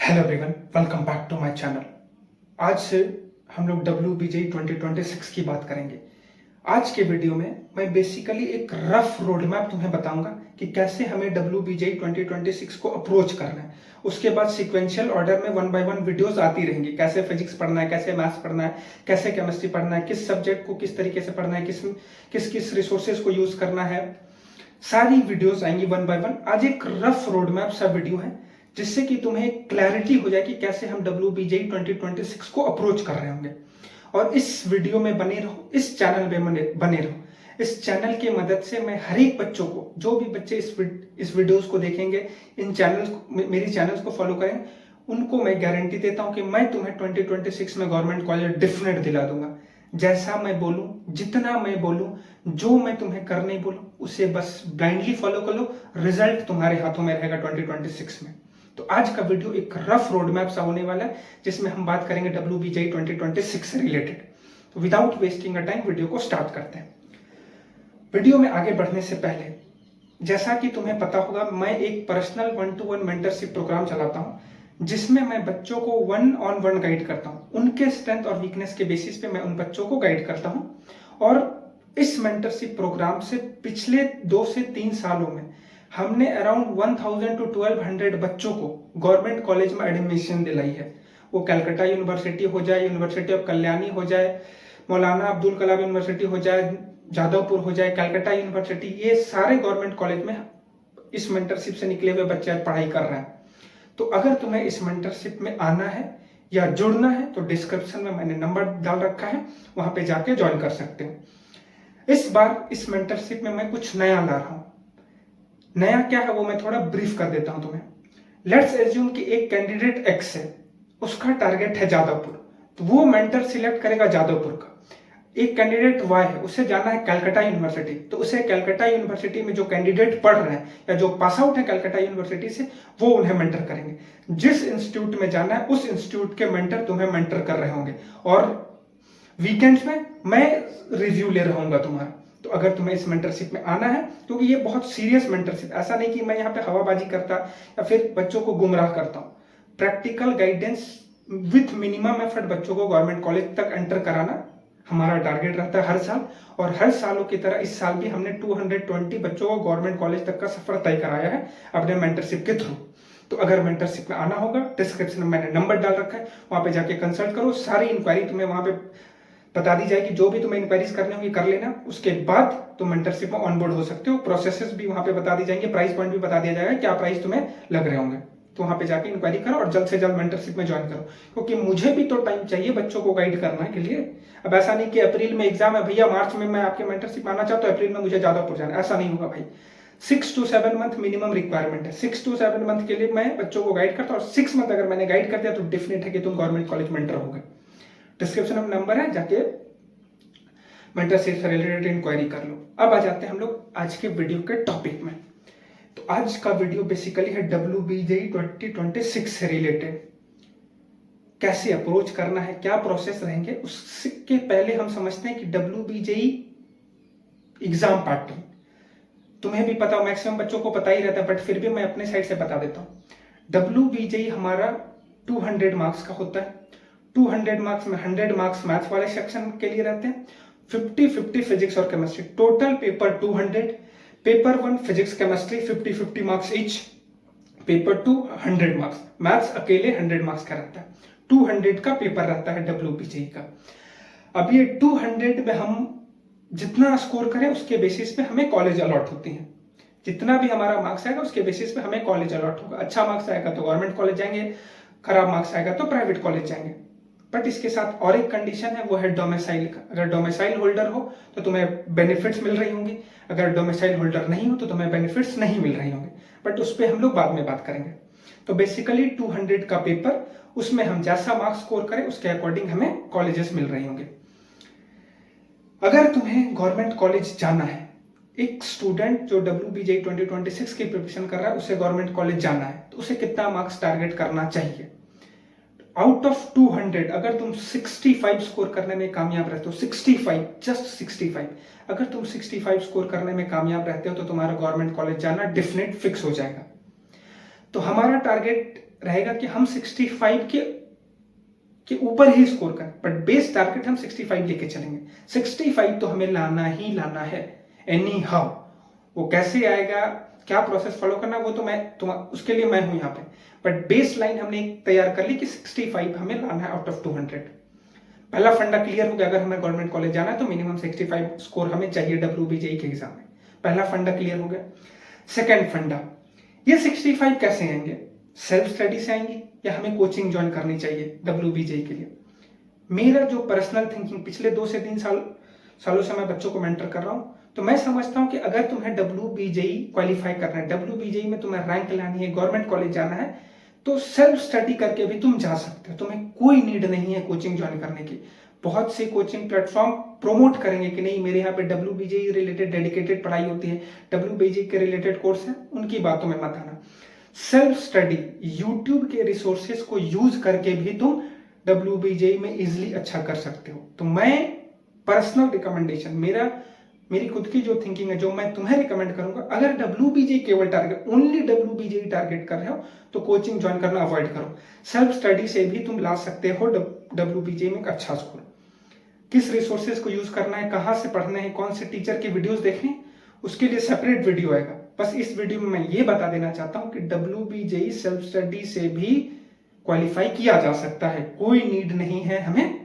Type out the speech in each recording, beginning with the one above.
Hello everyone, welcome back to my channel. आज से हम लोग WBJ 2026 की बात करेंगे। आज के वीडियो में मैं बेसिकली एक रफ रोड मैप तुम्हें बताऊंगा कि कैसे हमें WBJ 2026 को अप्रोच करना है। उसके बाद सीक्वेंशियल ऑर्डर में 1 बाय 1 वीडियोस आती रहेंगी। कैसे फिजिक्स पढ़ना है, कैसे मैथ्स पढ़ना है, कैसे केमिस्ट्री पढ़ना है, किस सब्जेक्ट को किस तरीके से पढ़ना है, किस किस रिसोर्सेज को यूज करना है, सारी वीडियोस आएंगी 1 बाय 1। आज एक रफ रोड मैप सा वीडियो है जिससे कि तुम्हें क्लैरिटी हो जाए कि कैसे हम WBJ 2026 को अप्रोच कर रहे होंगे। और इस वीडियो में बने रहो, इस चैनल में बने रहो। इस चैनल की मदद से मैं हर एक बच्चों को, जो भी बच्चे इस वीडियोस को देखेंगे, इन चैनल्स मेरी चैनल्स को फॉलो करें, उनको मैं गारंटी देता हूं कि मैं तुम्हें 2026 में गवर्नमेंट कॉलेज डेफिनेट दिला दूंगा। जैसा मैं बोलूं, जितना मैं बोलूं, जो मैं तुम्हें करने बोलूं, उसे बस ब्लाइंडली फॉलो कर लो। रिजल्ट तुम्हारे हाथों में रहेगा 2026 में। तो आज का वीडियो एक रफ रोड मैप सा होने वाला है जिसमें हम बात करेंगे WBJ 2026 से रिलेटेड। तो without wasting a time video को स्टार्ट करते हैं। वीडियो में आगे बढ़ने से पहले, जैसा कि तुम्हें पता होगा, मैं एक पर्सनल 1-to-1 मेंटरशिप प्रोग्राम चलाता हूं जिसमें मैं बच्चों को 1-on-1 गाइड करता हूं। उनके स्ट्रेंथ और वीकनेस के बेसिस पे मैं उन बच्चों को गाइड करता हूं। और इस मेंटरशिप प्रोग्राम से पिछले 2 से 3 सालों में हमने अराउंड 1000 to 1200 बच्चों को गवर्नमेंट कॉलेज में एडमिशन दिलाई है। वो कलकत्ता यूनिवर्सिटी हो जाए, यूनिवर्सिटी ऑफ कल्याणी हो जाए, मौलाना अब्दुल कलाम यूनिवर्सिटी हो जाए, जादवपुर हो जाए, कलकत्ता यूनिवर्सिटी, ये सारे गवर्नमेंट कॉलेज में इस मेंटरशिप से निकले हुए बच्चे आज पढ़ाई कर रहे हैं। तो अगर तुम्हें इस मेंटरशिप में आना है या जुड़ना है तो डिस्क्रिप्शन में मैंने नंबर डाल रखा है, वहां पे जाके ज्वाइन कर सकते हो। इस बार इस मेंटरशिप में मैं कुछ नया ला रहा हूं। नया क्या है वो मैं थोड़ा ब्रीफ कर देता हूं तुम्हें। लेट्स एज्यूम कि एक कैंडिडेट एक्स है, उसका टारगेट है जादवपुर, तो वो मेंटर सिलेक्ट करेगा जादवपुर का। एक कैंडिडेट वाई है, उसे जाना है कलकत्ता यूनिवर्सिटी, तो उसे कलकत्ता यूनिवर्सिटी में जो कैंडिडेट पढ़ रहे हैं या जो पास आउट है कलकत्ता यूनिवर्सिटी से, वो उन्हें मेंटर करेंगे। जिस इंस्टीट्यूट में जाना है उस इंस्टीट्यूट के मेंटर तुम्हें मेंटर कर रहे होंगे। और वीकेंड्स में मैं रिव्यू ले रहा हूँ तुम्हारा। तो अगर तुम्हें इस मेंटरशिप में आना है, क्योंकि ये बहुत सीरियस मेंटरशिप, ऐसा नहीं कि मैं यहाँ पे हवाबाजी करता या फिर बच्चों को गुमराह करता हूँ। Practical guidance with minimum effort बच्चों को गवर्नमेंट कॉलेज तक एंटर कराना हमारा टारगेट रहता है हर साल। और हर सालों की तरह इस साल भी हमने 220 बच्चों को गवर्नमेंट कॉलेज तक का सफर तय कराया है अपने मेंटरशिप के थ्रू। तो अगर मेंटरशिप में आना होगा, डिस्क्रिप्शन में मैंने नंबर डाल रखा है, वहां पे जाके कंसल्ट करो। सारी इंक्वायरी तुम्हें वहां पे बता दी जाएगी। जो भी तुम्हें इंक्वायरीज करनी होगी कर लेना, उसके बाद तुम मेंटरशिप में ऑनबोर्ड हो सकते हो। प्रोसेसेस भी वहां पे बता दी जाएंगे, प्राइस पॉइंट भी बता दिया जाएगा, क्या प्राइस तुम्हें लग रहे होंगे। तो वहां पे जाके इंक्वायरी करो और जल्द से जल्द मेंटरशिप में ज्वाइन करो, क्योंकि मुझे भी तो टाइम चाहिए बच्चों को गाइड करने के लिए। अब ऐसा नहीं कि अप्रैल में एग्जाम है भैया, मार्च में मैं आपके मेंटरशिप में आना चाहता हूँ, अप्रैल में मुझे जादवपुर जाना, ऐसा नहीं होगा भाई। 6 to 7 मंथ मिनिमम रिक्वायरमेंट है। 6 to 7 मंथ के लिए मैं बच्चों को गाइड करता हूँ, और 6 मंथ अगर मैंने गाइड कर दिया तो डेफिनेट है कि तुम गवर्नमेंट कॉलेज मेंटर होगे। डिस्क्रिप्शन में नंबर है, जाके मेंटरशिप से रिलेटेड इंक्वायरी कर लो। अब आ जाते हैं हम लोग आज के वीडियो के टॉपिक में। तो आज का वीडियो बेसिकली है WBJ 2026 से रिलेटेड। कैसे अप्रोच करना है, क्या प्रोसेस रहेंगे, उसके पहले हम समझते हैं कि WBJ एग्जाम पैटर्न तुम्हें भी पता, मैक्सिमम बच्चों को पता ही रहता है, बट फिर भी मैं अपने साइड से बता देता हूं। WBJ हमारा 200 मार्क्स का होता है। 200 मार्क्स में 100 मार्क्स मैथ्स वाले सेक्शन के लिए रहते हैं, 50-50 फिजिक्स और chemistry. Total paper 200। Paper 1 physics chemistry 50-50 marks each. Paper 2 100 marks. Maths अकेले 100 मार्क्स का रहता है। 200 का पेपर रहता है WBJ का। अब ये 200 में हम जितना स्कोर करें उसके बेसिस पे हमें कॉलेज अलॉट होती है। जितना भी हमारा मार्क्स आएगा उसके बेसिस पे हमें कॉलेज अलॉट होगा। अच्छा मार्क्स आएगा तो गवर्नमेंट कॉलेज जाएंगे, खराब मार्क्स आएगा तो प्राइवेट कॉलेज जाएंगे। बट इसके साथ और एक कंडीशन है, वो है डोमिसाइल का। अगर डोमिसाइल होल्डर हो तो तुम्हें बेनिफिट्स मिल रही होंगी, अगर डोमिसाइल होल्डर नहीं हो तो तुम्हें बेनिफिट्स नहीं मिल रही होंगे, बट उस पर हम लोग बाद में बात करेंगे। तो बेसिकली 200 का पेपर, उसमें हम जैसा मार्क्स स्कोर करें उसके अकॉर्डिंग हमें कॉलेजेस मिल रही होंगे। अगर तुम्हें गवर्नमेंट कॉलेज जाना है, एक स्टूडेंट जो WBJ 2026 की प्रिपरेशन कर रहा है उसे गवर्नमेंट कॉलेज जाना है, तो उसे कितना मार्क्स टारगेट करना चाहिए। आउट ऑफ 200 अगर तुम 65 स्कोर करने में कामयाब रहते हो, 65, जस्ट 65, अगर तुम 65 स्कोर करने में कामयाब रहते हो तो तुम्हारा गवर्नमेंट कॉलेज जाना डेफिनेट फिक्स हो जाएगा। तो हमारा टारगेट रहेगा कि हम 65 के ऊपर ही स्कोर करें, बट बेस टारगेट हम 65 लेके चलेंगे। 65 तो हमें लाना ही लाना है एनी हाउ। वो कैसे आएगा, क्या प्रोसेस फॉलो करना, वो तो उसके लिए मैं हूं यहाँ पे, बट बेस लाइन हमने तैयार कर ली कि 65 हमें लाना है आउट ऑफ 200। पहला फंडा क्लियर हो गया, अगर हमें गवर्नमेंट कॉलेज जाना है तो मिनिमम 65 स्कोर हमें चाहिए WBJE के एग्जाम में। पहला फंडा क्लियर हो गया। सेकंड फंडा, ये 65 कैसे आएंगे, सेल्फ स्टडी से आएंगे या हमें कोचिंग ज्वाइन करनी चाहिए WBJE के लिए। मेरा जो पर्सनल थिंकिंग, पिछले 2 से 3 सालों से मैं बच्चों को मेंटर कर रहा हूं, तो मैं समझता हूं कि अगर तुम्हें WBJE क्वालिफाई करना है, WBJE में तुम्हें रैंक लानी है, गवर्नमेंट कॉलेज जाना है, तो सेल्फ स्टडी करके भी तुम जा सकते हो। तुम्हें कोई नीड नहीं है कोचिंग ज्वाइन करने की। बहुत से कोचिंग प्लेटफॉर्म प्रोमोट करेंगे कि नहीं, मेरे यहाँ पे WBJE रिलेटेड डेडिकेटेड पढ़ाई होती है, WBJE के रिलेटेड कोर्स है, उनकी बातों में मत आना। सेल्फ स्टडी, यूट्यूब के रिसोर्सेज को यूज करके भी तुम WBJE में इजिली अच्छा कर सकते हो। तो मैं पर्सनल रिकमेंडेशन, मेरी खुद की जो थिंकिंग है, जो मैं तुम्हें रिकमेंड करूंगा, अगर WBJE केवल टारगेट, ओनली WBJE टारगेट कर रहे हो तो कोचिंग ज्वाइन करना अवॉइड करो। सेल्फ स्टडी से भी तुम ला सकते हो WBJE में एक अच्छा स्कोर। किस रिसोर्सेज को यूज करना है, कहां से पढ़ना है, कौन से टीचर के वीडियोस देखने, उसके लिए सेपरेट वीडियो आएगा। बस इस वीडियो में मैं ये बता देना चाहता हूं कि WBJE सेल्फ स्टडी से भी क्वालिफाई किया जा सकता है। कोई नीड नहीं है हमें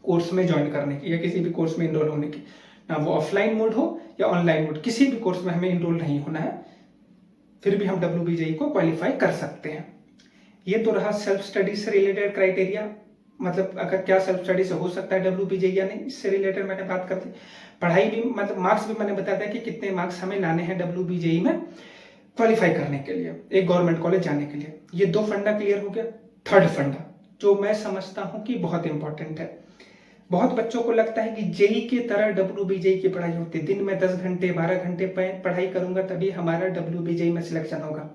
कोर्स में ज्वाइन करने की या किसी भी कोर्स में इनरोल होने की, ना वो ऑफलाइन मोड हो या ऑनलाइन मोड, किसी भी कोर्स में हमें इनरोल नहीं होना है, फिर भी हम WBJE को क्वालिफाई कर सकते हैं। ये तो रहा सेल्फ स्टडी से रिलेटेड क्राइटेरिया, मतलब अगर क्या सेल्फ स्टडी से हो सकता है WBJE या नहीं, इससे रिलेटेड मैंने बात कर दी। पढ़ाई भी, मतलब मार्क्स भी मैंने बताया था कि कितने मार्क्स हमें लाने हैं WBJE में क्वालिफाई करने के लिए, एक गवर्नमेंट कॉलेज जाने के लिए। ये 2 फंडा क्लियर हो गया। थर्ड फंडा जो मैं समझता हूं कि बहुत इंपॉर्टेंट है, बहुत बच्चों को लगता है कि जेई की तरह WBJE की पढ़ाई होती है, दिन में 10 घंटे 12 घंटे पढ़ाई करूंगा तभी हमारा WBJE में सिलेक्शन होगा।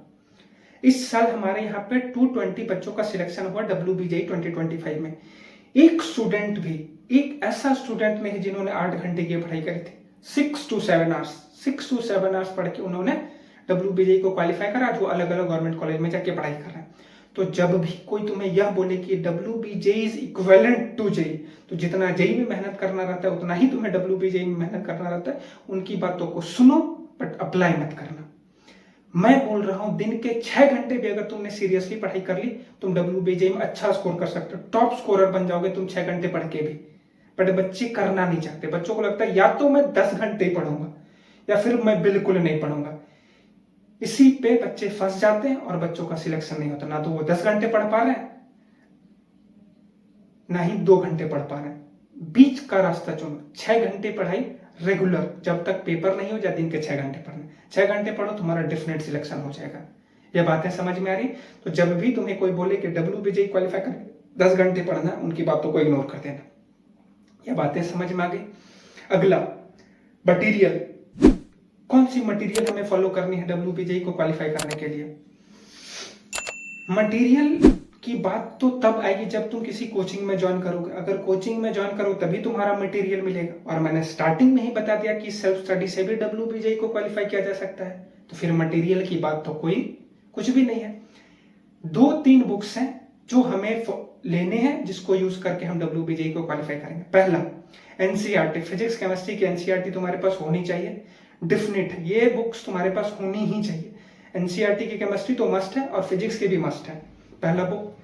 इस साल हमारे यहाँ पे 220 बच्चों का सिलेक्शन हुआ WBJE 2025 में। एक स्टूडेंट भी, एक ऐसा स्टूडेंट नहीं जिन्होंने 8 घंटे की पढ़ाई करी थी, 6 to 7 आवर्स पढ़ के उन्होंने WBJE को क्वालिफाई करा, जो अलग अलग गवर्नमेंट कॉलेज में जाके पढ़ाई कर रहे हैं। तो जब भी कोई तुम्हें यह बोले कि WBJE is equivalent to JEE, तो जितना JEE में मेहनत करना रहता है उतना ही तुम्हें WBJE में मेहनत करना रहता है। उनकी बातों को सुनो बट अप्लाई मत करना। मैं बोल रहा हूं दिन के 6 घंटे भी अगर तुमने सीरियसली पढ़ाई कर ली, तुम WBJE में अच्छा स्कोर कर सकते हो, टॉप स्कोरर बन जाओगे तुम 6 घंटे पढ़ के भी। बट बच्चे करना नहीं चाहते, बच्चों को लगता है या तो मैं 10 घंटे ही पढ़ूंगा या फिर मैं बिल्कुल नहीं पढ़ूंगा। इसी पे बच्चे फंस जाते हैं और बच्चों का सिलेक्शन नहीं होता। ना तो वो 10 घंटे पढ़ पा रहे हैं, ना ही 2 घंटे पढ़ पा रहे हैं। बीच का रास्ता चुनो। 6 घंटे पढ़ाई रेगुलर, जब तक पेपर नहीं हो जाए दिन के 6 घंटे पढ़ने। 6 घंटे पढ़ो, तुम्हारा डेफिनेट सिलेक्शन हो जाएगा। ये बातें समझ में आ रही? तो जब भी तुम्हें कोई बोले कि WBJE क्वालिफाई कर 10 घंटे पढ़ना, उनकी बातों को इग्नोर कर देना। ये बातें समझ में आ गई? अगला, मटीरियल। कौन सी मटेरियल हमें फॉलो करनी है WBJE को क्वालिफाई करने के लिए? मटेरियल की बात तो तब आएगी जब तुम किसी कोचिंग में ज्वाइन करोगे। अगर कोचिंग में ज्वाइन करो तभी तुम्हारा मटेरियल मिलेगा, और मैंने स्टार्टिंग में ही बता दिया कि सेल्फ स्टडी से भी WBJE को क्वालिफाई किया जा सकता है। तो फिर मटेरियल की बात तो कोई कुछ भी नहीं है। 2-3 बुक्स हैं जो हमें लेने हैं, जिसको यूज करके हम WBJE को क्वालिफाई करेंगे। पहला, NCERT, फिजिक्स केमिस्ट्री की NCERT तुम्हारे पास होनी चाहिए, डेफिनेट। ये बुक्स तुम्हारे पास होनी ही चाहिए। NCERT की केमिस्ट्री तो मस्ट है और फिजिक्स की भी मस्ट है, पहला book.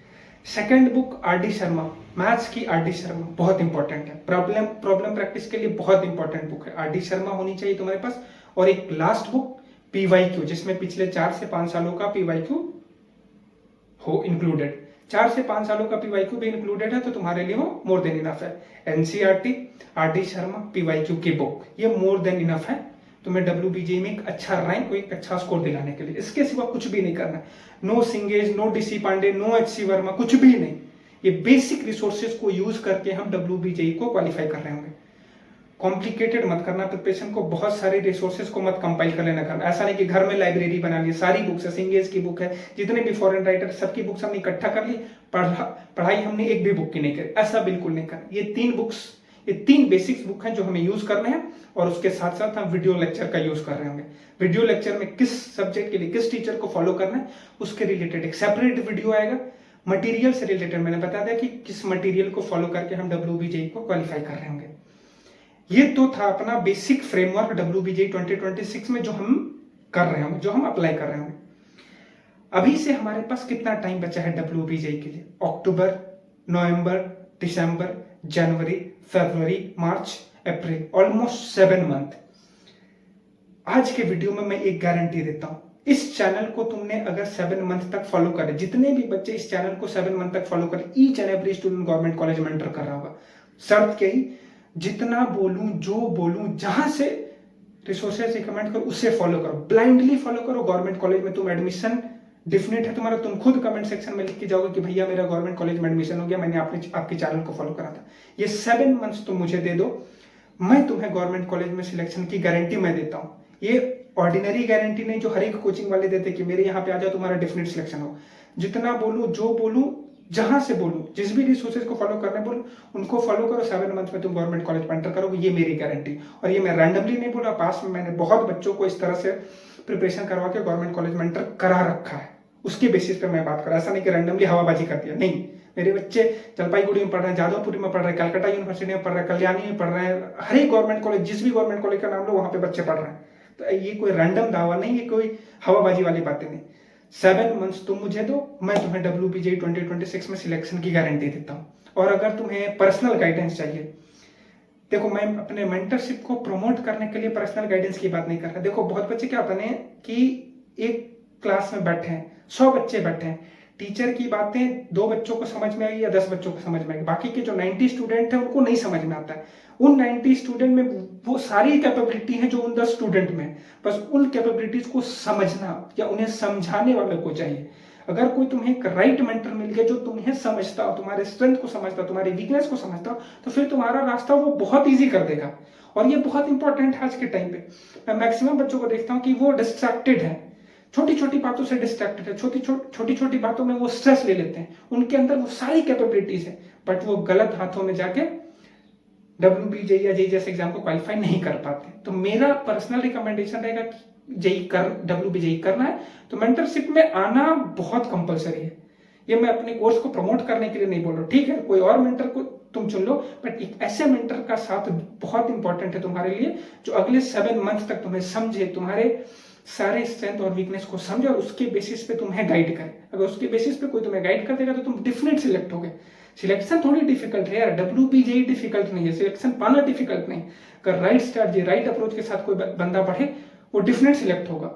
Second book RD Sharma, maths की RD शर्मा, बहुत इंपॉर्टेंट है, प्रॉब्लम प्रैक्टिस के लिए बहुत इंपॉर्टेंट बुक है, RD शर्मा होनी चाहिए तुम्हारे पास। और एक लास्ट बुक PYQ, जिसमें पिछले 4 से 5 सालों का PYQ हो इंक्लूडेड। 4 से 5 सालों का PYQ भी इंक्लूडेड है तो तुम्हारे लिए वो मोर देन इनफ है। NCERT, RD शर्मा, PYQ की बुक, ये मोर देन इनफ है तुम्हें WBJE में एक अच्छा रैंक, एक अच्छा स्कोर दिलाने के लिए। इसके सिवा कुछ भी नहीं करना। नो सिंगेज, no DC Pandey, no HC Verma, कुछ भी नहीं। ये बेसिक रिसोर्सेज को यूज करके हम WBJE को क्वालिफाई कर रहे होंगे। कॉम्प्लिकेटेड मत करना प्रिपरेशन को, बहुत सारे रिसोर्सेज को मत कंपाइल कर लेना करना। ऐसा नहीं कि घर में लाइब्रेरी बना ली, सारी बुक्स है, सिंगेज की बुक है, जितने भी फॉरेन राइटर सबकी बुक्स हमने इकट्ठा कर ली, पढ़ाई हमने एक भी बुक की नहीं करी, ऐसा बिल्कुल नहीं करना। ये 3 बुक्स ये 3 बेसिक्स बुक हैं जो हमें यूज करने हैं, और उसके साथ साथ हम वीडियो लेक्चर का यूज कर रहे होंगे। वीडियो लेक्चर में किस सब्जेक्ट के लिए किस टीचर को फॉलो करना है उसके रिलेटेड एक सेपरेट वीडियो आएगा। मटेरियल से रिलेटेड मैंने बता दिया कि किस मटेरियल को फॉलो करके हम WBJE को क्वालिफाई कर रहे होंगे। ये तो था अपना बेसिक फ्रेमवर्क WBJE 2026 में जो हम कर रहे होंगे, जो हम अप्लाई कर रहे होंगे। अभी से हमारे पास कितना टाइम बचा है WBJE के लिए? अक्टूबर, नवंबर, दिसंबर, जनवरी, फरवरी, मार्च, अप्रैल, ऑलमोस्ट 7 मंथ। आज के वीडियो में मैं एक गारंटी देता हूं, इस चैनल को तुमने अगर 7 मंथ तक फॉलो करे, जितने भी बच्चे इस चैनल को 7 मंथ तक फॉलो करे, each and every student government college में एंटर कर रहा होगा। शर्त क्या ही, जितना बोलूं, जो बोलूं, जहां से रिसोर्सेज रिकमेंड करो उससे फॉलो करो, ब्लाइंडली फॉलो करो। गवर्नमेंट कॉलेज में तुम एडमिशन डेफिनेट है तुम्हारा, तुम खुद कमेंट सेक्शन में लिख के जाओगे कि भैया मेरा गवर्नमेंट कॉलेज में एडमिशन हो गया, मैंने आपके चैनल को फॉलो करा था। ये 7 मंथ्स तुम मुझे दे दो, मैं तुम्हें गवर्नमेंट कॉलेज में सिलेक्शन की गारंटी मैं देता हूँ। ये ऑर्डिनरी गारंटी नहीं जो हर एक कोचिंग वाले देते कि मेरे यहाँ पे आ जाओ तुम्हारा डेफिनेट सिलेक्शन हो। जितना बोलूं, जो बोलूं, जहां से बोलूं, जिस भी रिसोर्सेज को फॉलो करने बोलूं उनको फॉलो करो, 7 मंथ में तुम गवर्नमेंट कॉलेज में एंटर करोगे, ये मेरी गारंटी। और ये मैं रैंडमली नहीं बोला, पास में मैंने बहुत बच्चों को इस तरह से प्रिपरेशन करवा के गवर्नमेंट कॉलेज में एंटर करा रखा है, उसके बेसिस पे मैं बात कर रहा। ऐसा नहीं कि रैंडमली हवाबाजी कर दिया, नहीं। मेरे बच्चे जलपाईगुड़ी में पढ़ रहे हैं, जादवपुरी में पढ़ रहे हैं, कलकत्ता यूनिवर्सिटी में पढ़ रहे हैं, कल्याणी में पढ़ रहे हैं, हर एक गवर्नमेंट कॉलेज, जिस भी गवर्नमेंट कॉलेज का नाम लो वहां पे बच्चे पढ़ रहे हैं। तो ये कोई रैंडम दावा नहीं, ये कोई हवाबाजी वाली बातें नहीं। 7 मंथ्स तुम मुझे दो, मैं तुम्हें WBJE 2026 में सिलेक्शन की गारंटी देता हूँ। और अगर तुम्हें पर्सनल गाइडेंस चाहिए, देखो मैं अपने मेंटरशिप को प्रमोट करने के लिए पर्सनल गाइडेंस की बात नहीं कर रहा। देखो बहुत बच्चे क्या होते हैं कि एक क्लास में बैठे हैं, 100 बच्चे बैठे हैं, टीचर की बातें 2 बच्चों को समझ में आई या 10 बच्चों को समझ में आई, बाकी के जो 90 स्टूडेंट हैं उनको नहीं समझ में आता है। उन 90 स्टूडेंट में वो सारी कैपेबिलिटी है जो उन 10 स्टूडेंट में, बस उन कैपेबिलिटीज को समझना या उन्हें समझाने वाले को चाहिए। अगर कोई तुम्हें एक राइट मेंटर मिल गया जो तुम्हें समझता हो, तुम्हारे स्ट्रेंथ को समझता हो, तुम्हारी वीकनेस को समझता हो, तो फिर तुम्हारा रास्ता वो बहुत ईजी कर देगा। और ये बहुत इंपॉर्टेंट है आज के टाइम पे। मैं मैक्सिमम बच्चों को देखता हूँ कि वो डिस्ट्रैक्टेड है, छोटी छोटी बातों से डिस्ट्रैक्टेड है, छोटी छोटी बातों में वो स्ट्रेस ले लेते हैं। उनके अंदर वो सारी कैपेबिलिटीज है, बट वो गलत हाथों में जाके WBJE या JEE जैसे एग्जाम को क्वालिफाई नहीं कर पाते। तो मेरा पर्सनल रिकमेंडेशन रहेगा कि WBJE करना है तो मेंटरशिप में आना बहुत कंपलसरी है। ये मैं अपने कोर्स को प्रमोट करने के लिए नहीं बोल रहा, ठीक है कोई और मेंटर को तुम चुन लो, बट एक ऐसे मेंटर का साथ बहुत इंपॉर्टेंट है तुम्हारे लिए जो अगले 7 मंथ तक तुम्हें समझे, तुम्हारे सारे स्ट्रेंथ और वीकनेस को समझे और उसके बेसिस पे तुम्हें गाइड करे। अगर उसके बेसिस पे कोई तुम्हें गाइड कर देगा तो तुम डेफिनेट सिलेक्ट होगे। सिलेक्शन थोड़ी डिफिकल्ट है यार, WBJE डिफिकल्ट नहीं है, सिलेक्शन पाना डिफिकल्ट नहीं। अगर राइट स्ट्रैटेजी, राइट अप्रोच के साथ कोई बंदा बढ़े वो डिफिनेट सिलेक्ट होगा।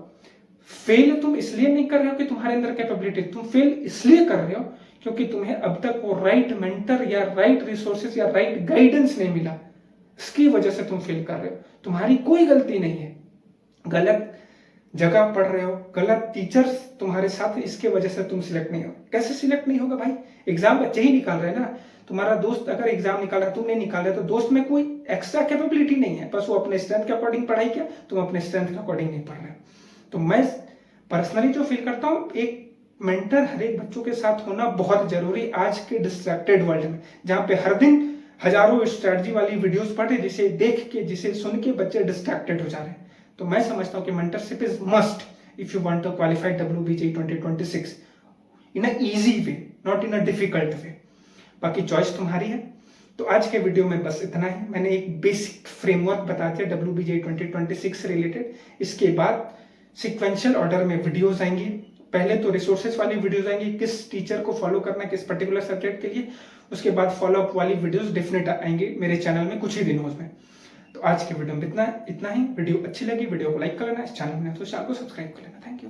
फेल तुम इसलिए नहीं कर रहे हो कि तुम्हारे अंदर कैपेबिलिटी, तुम फेल इसलिए कर रहे हो क्योंकि तुम्हें अब तक वो राइट मेंटर या राइट रिसोर्सेज या राइट गाइडेंस नहीं मिला, इसकी वजह से तुम फेल कर रहे हो। तुम्हारी कोई गलती नहीं है, गलत जगह पढ़ रहे हो, गलत टीचर्स तुम्हारे साथ, इसके वजह से तुम सिलेक्ट नहीं हो। कैसे सिलेक्ट नहीं होगा भाई? एग्जाम बच्चे ही निकाल रहे हैं ना। तुम्हारा दोस्त अगर एग्जाम निकाल रहा है, तुम नहीं निकाल रहे, तो दोस्त में कोई एक्स्ट्रा कैपेबिलिटी नहीं है, बस वो अपने स्ट्रेंथ के अकॉर्डिंग पढ़ाई किया, तुम अपने स्ट्रेंथ के अकॉर्डिंग नहीं पढ़ रहे। तो मैं पर्सनली जो फील करता हूँ, एक मेंटर हर एक बच्चों के साथ होना बहुत जरूरी आज के डिस्ट्रैक्टेड वर्ल्ड में, जहाँ पे हर दिन हजारों स्ट्रैटेजी वाली वीडियोस पढ़े, जिसे देख के, जिसे सुन के बच्चे डिस्ट्रैक्टेड हो जा रहे हैं। तो मैं समझता हूं कि mentorship is must if you want to qualify WBJE 2026 in a easy way, not in a difficult way. बाकी चॉइस तुम्हारी है। तो आज के वीडियो में बस इतना ही। मैंने एक बेसिक फ्रेमवर्क बता दिया WBJE 2026 से रिलेटेड। इसके बाद सिक्वेंशियल ऑर्डर में वीडियोस आएंगी। पहले तो रिसोर्सेज वाली वीडियोस आएंगी, किस टीचर को फॉलो करना है किस पर्टिकुलर सब्जेक्ट के लिए। उसके बाद फॉलोअप वाली वीडियोस डेफिनेट आएंगी मेरे चैनल में कुछ ही दिनों में। तो आज के वीडियो में इतना ही। वीडियो अच्छी लगी वीडियो को लाइक कर लेना, इस चैनल में तो चैनल को सब्सक्राइब कर लेना। Thank you.